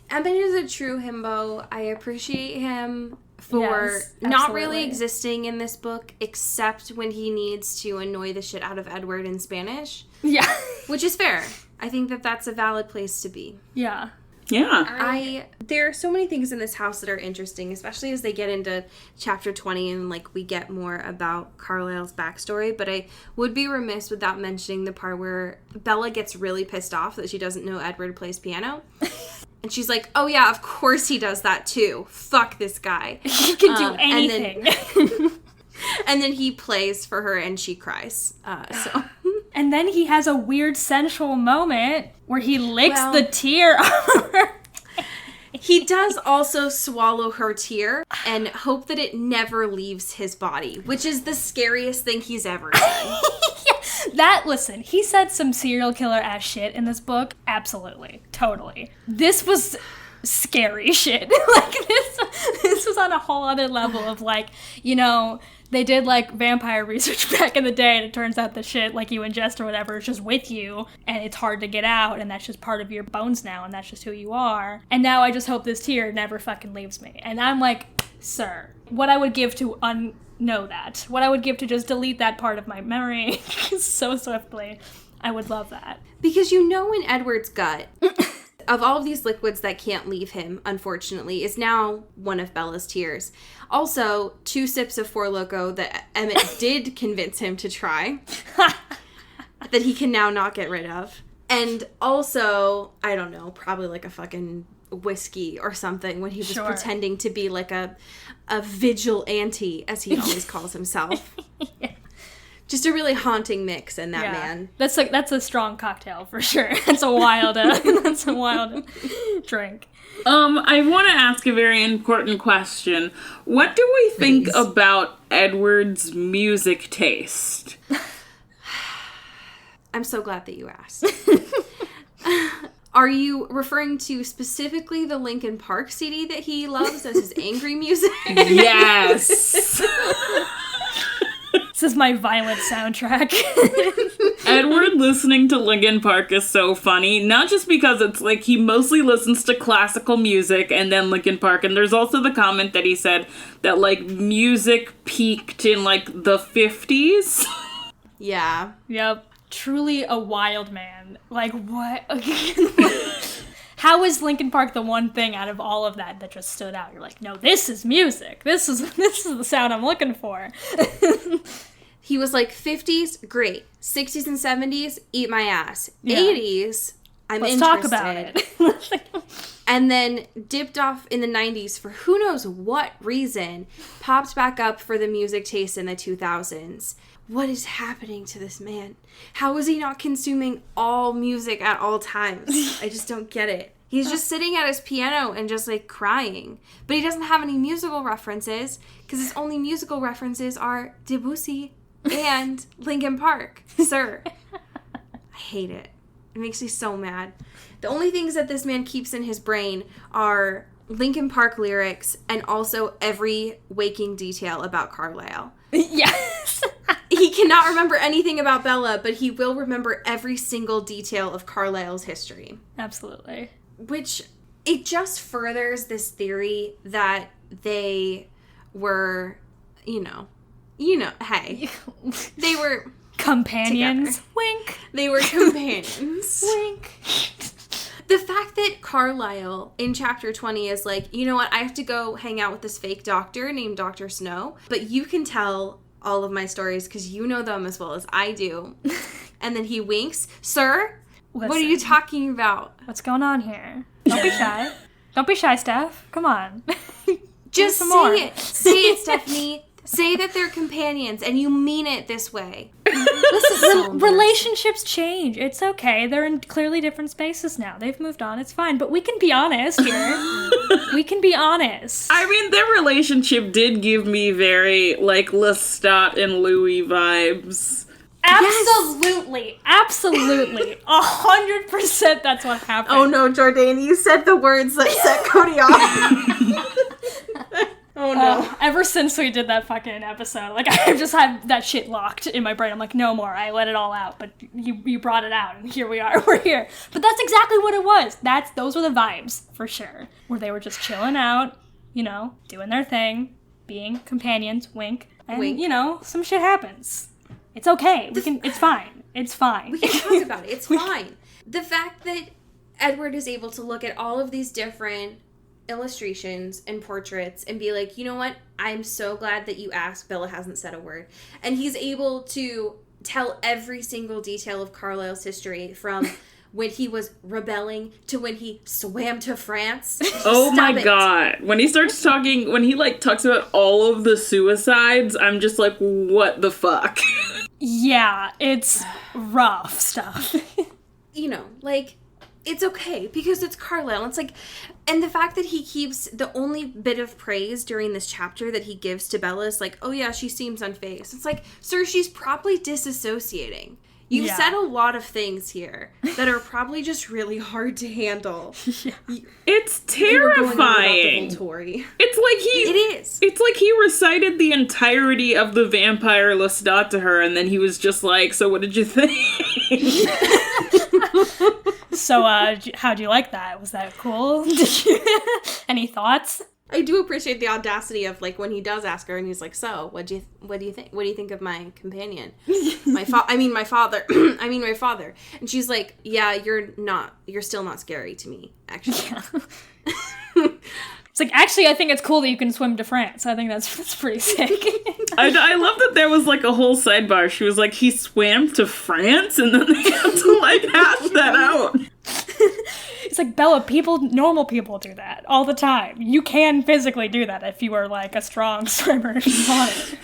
Emmett is a true himbo. I appreciate him for Yes, not really absolutely. existing in this book, except when he needs to annoy the shit out of Edward in Spanish, Yeah. which is fair. I think that that's a valid place to be. Yeah. Yeah. There are so many things in this house that are interesting, especially as they get into chapter 20 and, like, we get more about Carlisle's backstory, but I would be remiss without mentioning the part where Bella gets really pissed off that she doesn't know Edward plays piano. And she's like, oh yeah, of course he does that too. Fuck this guy. He can do anything. And then he plays for her and she cries. And then he has a weird sensual moment where he licks Well- the tear off her. He does also swallow her tear and hope that it never leaves his body, which is the scariest thing he's ever done. Listen, he said some serial killer ass shit in this book. Absolutely. Totally. This was scary shit. Like, this was on a whole other level of, like, you know, they did, like, vampire research back in the day, and it turns out the shit, like, you ingest or whatever is just with you, and it's hard to get out, and that's just part of your bones now, and that's just who you are. And now I just hope this tear never fucking leaves me. And I'm like, sir, what I would give to know that. What I would give to just delete that part of my memory so swiftly. I would love that. Because you know in Edward's gut, of all of these liquids that can't leave him, unfortunately, is now one of Bella's tears. Also, 2 sips of Four Loko that Emmett did convince him to try, that he can now not get rid of. And also, I don't know, probably like a fucking whiskey or something when he was Sure. pretending to be like a vigilante, as he always calls himself. Yeah. Just a really haunting mix in that man. That's a strong cocktail for sure. That's a wild drink. I want to ask a very important question. What do we think about Edward's music taste? I'm so glad that you asked. Are you referring to specifically the Linkin Park CD that he loves as his angry music? Yes. This is my violent soundtrack. Edward listening to Linkin Park is so funny. Not just because it's like he mostly listens to classical music and then Linkin Park. And there's also the comment that he said that, like, music peaked in, like, the 50s. Yeah. Yep. Truly a wild man. Like, what? How is Linkin Park the one thing out of all of that just stood out? You're like, no, this is music. This is the sound I'm looking for. He was like, 50s, great. 60s and 70s, eat my ass. Yeah. 80s, I'm Let's interested. talk about it. And then dipped off in the 90s for who knows what reason, popped back up for the music taste in the 2000s. What is happening to this man? How is he not consuming all music at all times? I just don't get it. He's just sitting at his piano and just, like, crying. But he doesn't have any musical references because his only musical references are Debussy and Linkin Park. Sir, I hate it. It makes me so mad. The only things that this man keeps in his brain are Linkin Park lyrics and also every waking detail about Carlisle. Yes. He cannot remember anything about Bella, but he will remember every single detail of Carlisle's history. Absolutely. Which, it just furthers this theory that they were, you you know, hey, they were companions. together. Wink. They were companions. Wink. The fact that Carlisle in chapter 20 is like, you know what, I have to go hang out with this fake doctor named Dr. Snow, but you can tell all of my stories because you know them as well as I do. And then he winks. Sir, what are you talking about? What's going on here? Don't be shy. Don't be shy, Steph. Come on. Just some say more. it. Say it, Stephanie. Say that they're companions and you mean it this way. Listen, relationships change. It's okay. They're in clearly different spaces now. They've moved on. It's fine. But we can be honest here. We can be honest. I mean, their relationship did give me very, like, Lestat and Louis vibes. Absolutely. Absolutely. 100% that's what happened. Oh no, Jourdain, you said the words that set Cody off. Oh no. Ever since we did that fucking episode, like, I've just had that shit locked in my brain. I'm like, no more. I let it all out, but you brought it out, and here we are. We're here. But that's exactly what it was. Those were the vibes, for sure. Where they were just chilling out, you know, doing their thing, being companions, wink, and, Wink. you know, some shit happens. It's okay. It's fine. It's fine. We can talk about it. It's fine. The fact that Edward is able to look at all of these different illustrations and portraits and be like, you know what? I'm so glad that you asked. Bella hasn't said a word. And he's able to tell every single detail of Carlisle's history from when he was rebelling to when he swam to France. Oh Stop my it. god. When he starts talking, when he, like, talks about all of the suicides, I'm just like, what the fuck? Yeah, it's rough stuff. You know, like, it's okay because it's Carlisle. It's like, and the fact that he keeps the only bit of praise during this chapter that he gives to Bella is like, oh yeah, she seems unfazed. It's like, sir, she's probably disassociating. You've Yeah. said a lot of things here that are probably just really hard to handle. Yeah. It's You were going on about the terrifying. Volturi. It's like he... It is. It's like he recited the entirety of the vampire Lestat to her, and then he was just like, so what did you think? So, how'd you like that? Was that cool? Any thoughts? I do appreciate the audacity of, like, when he does ask her and he's like, so, what do you think of my companion? my father. And she's like, yeah, you're still not scary to me, actually. It's like, actually, I think it's cool that you can swim to France. I think that's pretty sick. I love that there was, like, a whole sidebar. She was like, he swam to France? And then they had to, like, hash that out. It's like, Bella, normal people do that all the time. You can physically do that if you are, like, a strong swimmer if you want it.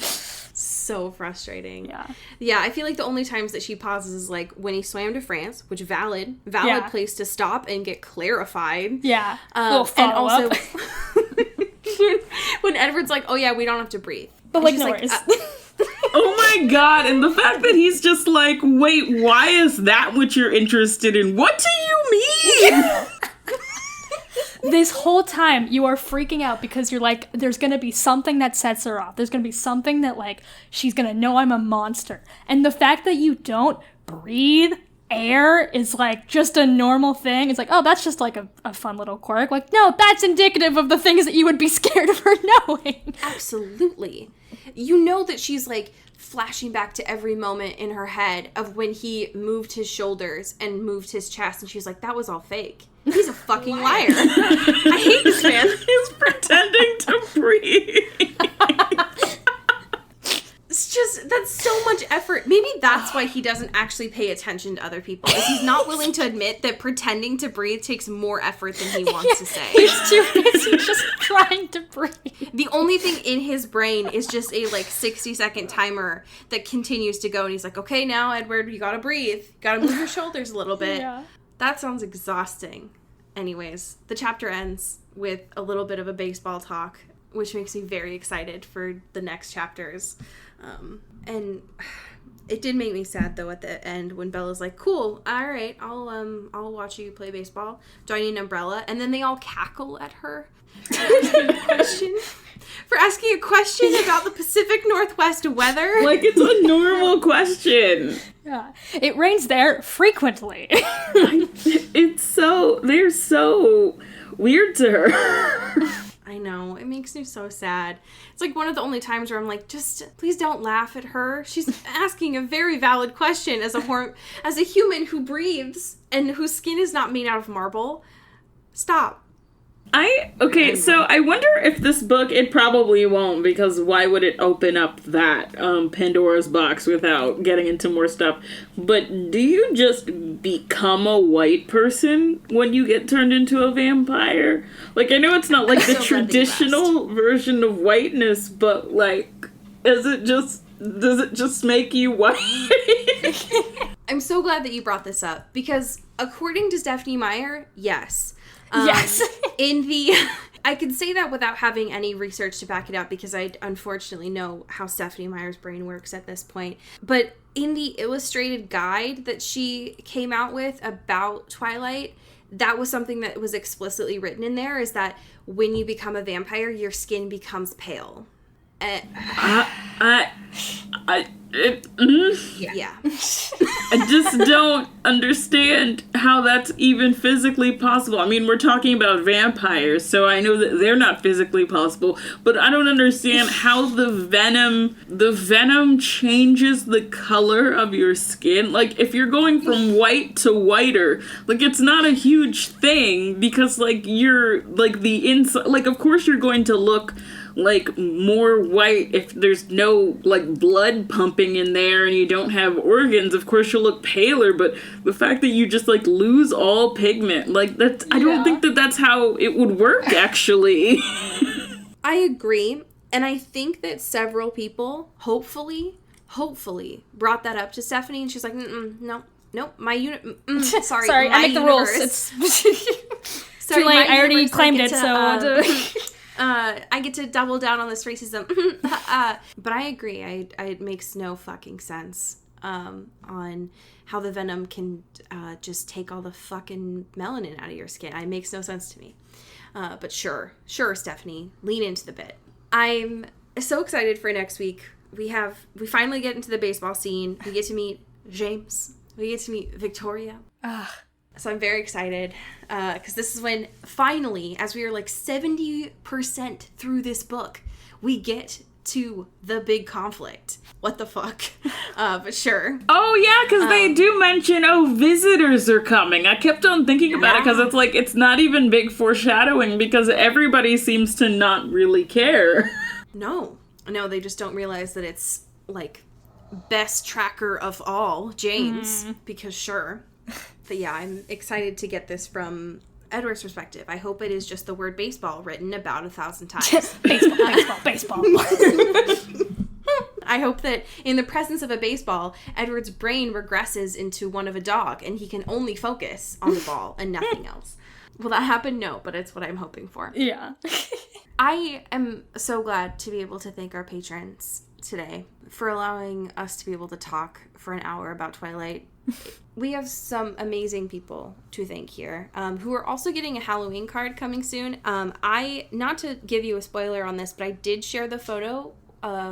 So frustrating. Yeah. Yeah, I feel like the only times that she pauses is, like, when he swam to France, which valid Yeah. place to stop and get clarified. Yeah. A little And also, follow-up. when Edward's like, oh yeah, we don't have to breathe. But, And like, she's no worries. Oh my god, and the fact that he's just like, wait, why is that what you're interested in? What do you mean? This whole time, you are freaking out because you're like, there's gonna be something that sets her off. There's gonna be something that, like, she's gonna know I'm a monster. And the fact that you don't breathe air is, like, just a normal thing. It's like, oh, that's just, like, a fun little quirk. Like, no, that's indicative of the things that you would be scared of her knowing. Absolutely. You know that she's, like, flashing back to every moment in her head of when he moved his shoulders and moved his chest, and she's like, that was all fake. He's a fucking liar. I hate this man. He's pretending to breathe. It's just, that's so much effort. Maybe that's why he doesn't actually pay attention to other people. Is he's not willing to admit that pretending to breathe takes more effort than he wants to say. He's too busy just trying to breathe. The only thing in his brain is just a, like, 60-second timer that continues to go, and he's like, okay, now, Edward, you gotta breathe. You gotta move your shoulders a little bit. Yeah. That sounds exhausting. Anyways, the chapter ends with a little bit of a baseball talk, which makes me very excited for the next chapters. And it did make me sad, though, at the end when Bella's like, cool, all right, I'll watch you play baseball. Do I need an umbrella? And then they all cackle at her for asking a question about the Pacific Northwest weather. Like, it's a normal question. Yeah. It rains there frequently. They're so weird to her. I know. It makes me so sad. It's like one of the only times where I'm like, just please don't laugh at her. She's asking a very valid question as a human who breathes and whose skin is not made out of marble. Stop. So I wonder if this book, it probably won't, because why would it open up that Pandora's box without getting into more stuff? But do you just become a white person when you get turned into a vampire? Like, I know it's not like the traditional version of whiteness, but like, does it just make you white? I'm so glad that you brought this up, because according to Stephenie Meyer, yes. Yes. I can say that without having any research to back it up, because I unfortunately know how Stephenie Meyer's brain works at this point. But in the illustrated guide that she came out with about Twilight, that was something that was explicitly written in there, is that when you become a vampire, your skin becomes pale. Yeah. I just don't understand how that's even physically possible. I mean, we're talking about vampires, so I know that they're not physically possible, but I don't understand how the venom changes the color of your skin. Like, if you're going from white to whiter, like, it's not a huge thing, because, like, you're, like, the inside, like, of course you're going to look like more white if there's no like blood pumping in there and you don't have organs. Of course you'll look paler, but the fact that you just like lose all pigment, like that's I don't think that that's how it would work actually. I agree, and I think that several people hopefully brought that up to Stephenie, and she's like, no, my unit. Sorry, I make the rules. It's sorry, too late. I already claimed it, so. I get to double down on this racism. But I agree. It makes no fucking sense on how the venom can just take all the fucking melanin out of your skin. It makes no sense to me. But sure, Stephenie, lean into the bit. I'm so excited for next week. We finally get into the baseball scene. We get to meet James. We get to meet Victoria. So I'm very excited, because this is when, finally, as we are like 70% through this book, we get to the big conflict. What the fuck? But sure. Oh, yeah, because they do mention, visitors are coming. I kept on thinking about it, because it's like, it's not even big foreshadowing, because everybody seems to not really care. No, they just don't realize that it's, like, best tracker of all, James, because sure. But yeah, I'm excited to get this from Edward's perspective. I hope it is just the word baseball written about 1,000 times. Baseball. I hope that in the presence of a baseball, Edward's brain regresses into one of a dog, and he can only focus on the ball and nothing else. Will that happen? No, but it's what I'm hoping for. Yeah. I am so glad to be able to thank our patrons today for allowing us to be able to talk for an hour about Twilight. We have some amazing people to thank here, who are also getting a Halloween card coming soon. Not to give you a spoiler on this, but I did share the photo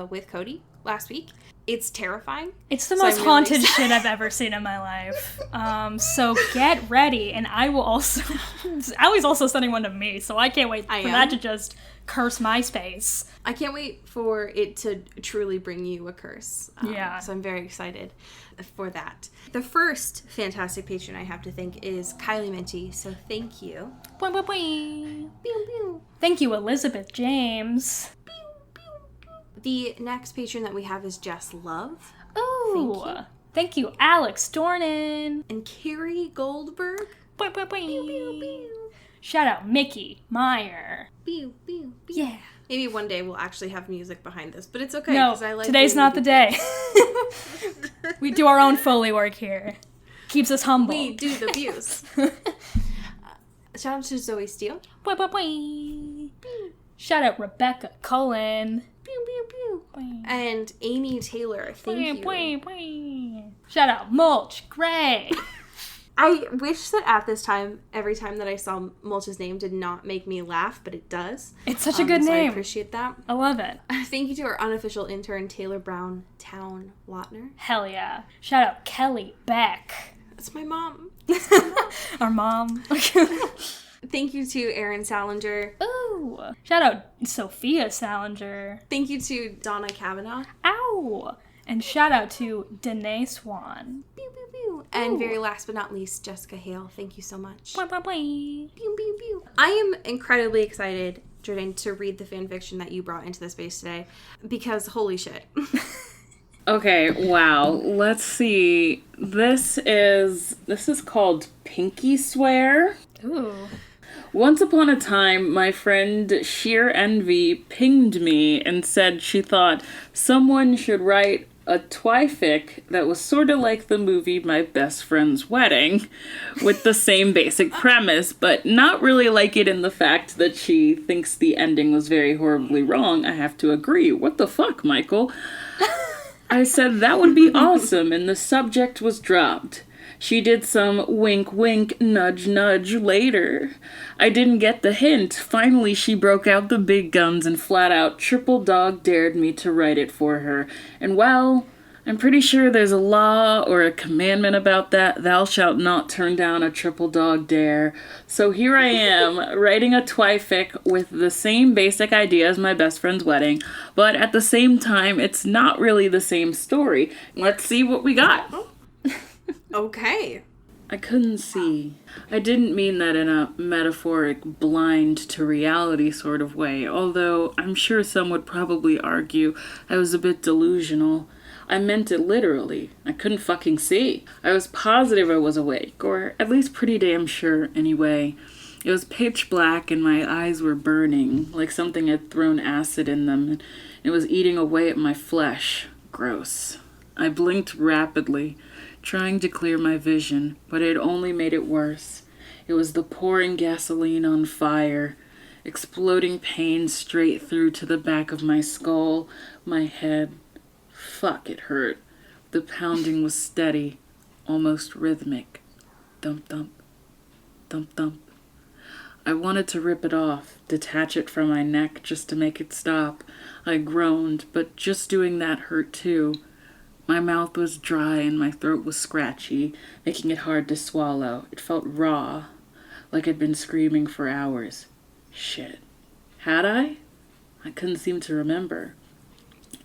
with Cody last week. It's terrifying. It's the most haunted shit I've ever seen in my life. So get ready, and I will also... Allie's also sending one to me, so I can't wait for that to just curse my space. I can't wait for it to truly bring you a curse. Yeah. So I'm very excited for that. The first fantastic patron I have to thank is Kylie Minty, so thank you. Boing, boing, boing. Pew, pew. Thank you, Elizabeth James. The next patron that we have is Jess Love. Oh, thank you, Alex Dornan. And Carrie Goldberg. Boing, boing, boing. Pew, pew, pew. Shout out Mickey Meyer. Pew, pew, pew. Yeah. Maybe one day we'll actually have music behind this, but it's okay. No, I like today's not the day. We do our own Foley work here. Keeps us humble. We do the views. Shout out to Zoe Steele. Boing, boing, boing. Shout out Rebecca Cullen. Pew, pew, pew. Boing. And Amy Taylor. Thank you. Boing, boing. Shout out Mulch Gray. I wish that at this time, every time that I saw Mulch's name did not make me laugh, but it does. It's such a good name. I appreciate that. I love it. Thank you to our unofficial intern, Taylor Brown Town Watner. Hell yeah. Shout out Kelly Beck. That's my mom. Our mom. Thank you to Aaron Salinger. Ooh. Shout out Sophia Salinger. Thank you to Donna Kavanaugh. Ow. And shout out to Danae Swan. Pew, pew, pew. And very last but not least, Jessica Hale. Thank you so much. Blah, blah, blah. Pew, pew, pew. I am incredibly excited, Jourdain, to read the fan fiction that you brought into the space today, because holy shit. Okay, wow. Let's see. This is called Pinky Swear. Ooh. Once upon a time, my friend Sheer Envy pinged me and said she thought someone should write a twific that was sort of like the movie My Best Friend's Wedding, with the same basic premise, but not really like it in the fact that she thinks the ending was very horribly wrong. I have to agree. What the fuck, Michael? I said that would be awesome, and the subject was dropped. She did some wink wink nudge nudge later. I didn't get the hint. Finally, she broke out the big guns and flat out triple dog dared me to write it for her. And well, I'm pretty sure there's a law or a commandment about that. Thou shalt not turn down a triple dog dare. So here I am, writing a twific with the same basic idea as My Best Friend's Wedding, but at the same time, it's not really the same story. Let's see what we got. Okay. I couldn't see. I didn't mean that in a metaphoric, blind to reality sort of way, although I'm sure some would probably argue I was a bit delusional. I meant it literally. I couldn't fucking see. I was positive I was awake, or at least pretty damn sure anyway. It was pitch black and my eyes were burning, like something had thrown acid in them, and it was eating away at my flesh. Gross. I blinked rapidly, trying to clear my vision, but it only made it worse. It was the pouring gasoline on fire, exploding pain straight through to the back of my skull, my head. Fuck, it hurt. The pounding was steady, almost rhythmic. Thump, thump, thump, thump. I wanted to rip it off, detach it from my neck just to make it stop. I groaned, but just doing that hurt too. My mouth was dry and my throat was scratchy, making it hard to swallow. It felt raw, like I'd been screaming for hours. Shit. Had I? I couldn't seem to remember.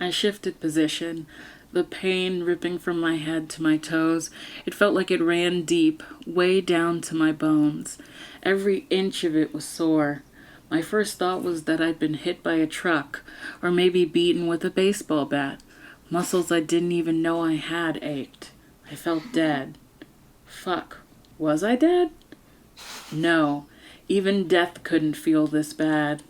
I shifted position, the pain ripping from my head to my toes. It felt like it ran deep, way down to my bones. Every inch of it was sore. My first thought was that I'd been hit by a truck, or maybe beaten with a baseball bat. Muscles I didn't even know I had ached. I felt dead. Fuck. Was I dead? No. Even death couldn't feel this bad.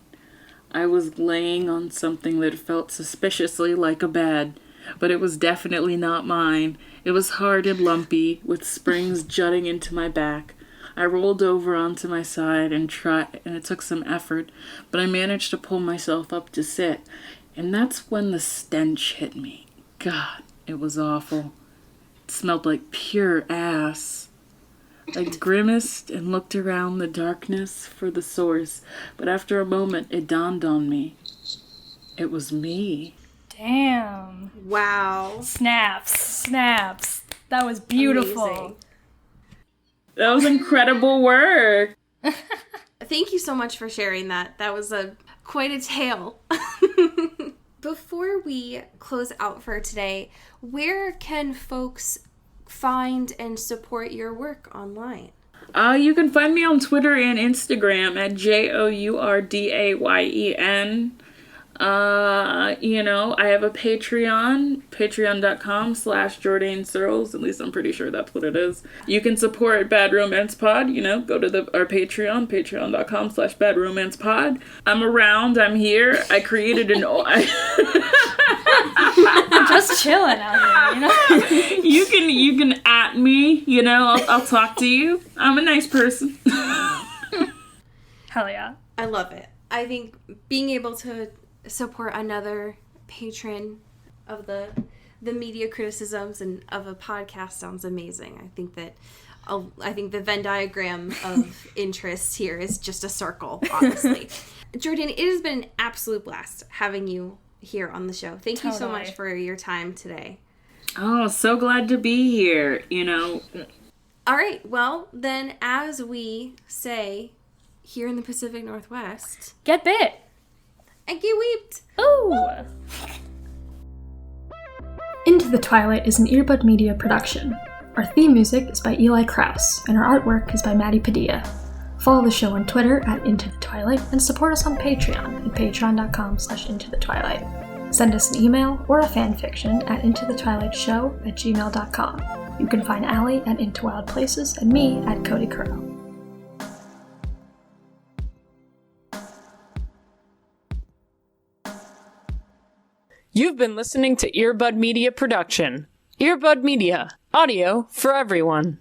I was laying on something that felt suspiciously like a bed, but it was definitely not mine. It was hard and lumpy, with springs jutting into my back. I rolled over onto my side and it took some effort, but I managed to pull myself up to sit. And that's when the stench hit me. God, it was awful. It smelled like pure ass. I grimaced and looked around the darkness for the source, but after a moment it dawned on me. It was me. Damn. Wow. Snaps. That was beautiful. Amazing. That was incredible work. Thank you so much for sharing that. That was quite a tale. Before we close out for today, where can folks find and support your work online? You can find me on Twitter and Instagram at JOURDAYEN. I have a Patreon, patreon.com/Jourdain Searles. At least I'm pretty sure that's what it is. You can support Bad Romance Pod, go to our Patreon, patreon.com/Bad Romance Pod. I'm around, I'm here. I created an... I'm just chilling out here, You can at me, I'll talk to you. I'm a nice person. Hell yeah. I love it. I think being able to support another patron of the media criticisms and of a podcast sounds amazing. I think the Venn diagram of interest here is just a circle, honestly. Jourdain, it has been an absolute blast having you here on the show. Thank you so much for your time today. Oh, so glad to be here, All right, well, then as we say here in the Pacific Northwest. Get bit. And get weeped. Ooh. Into the Twilight is an Earbud Media production. Our theme music is by Eli Krauss, and our artwork is by Maddie Padilla. Follow the show on Twitter at Into the Twilight, and support us on Patreon at patreon.com/intothetwilight. Send us an email or a fanfiction at intothetwilightshow@gmail.com. You can find Allie at Into Wild Places and me at Cody Curl. You've been listening to Earbud Media Production. Earbud Media, audio for everyone.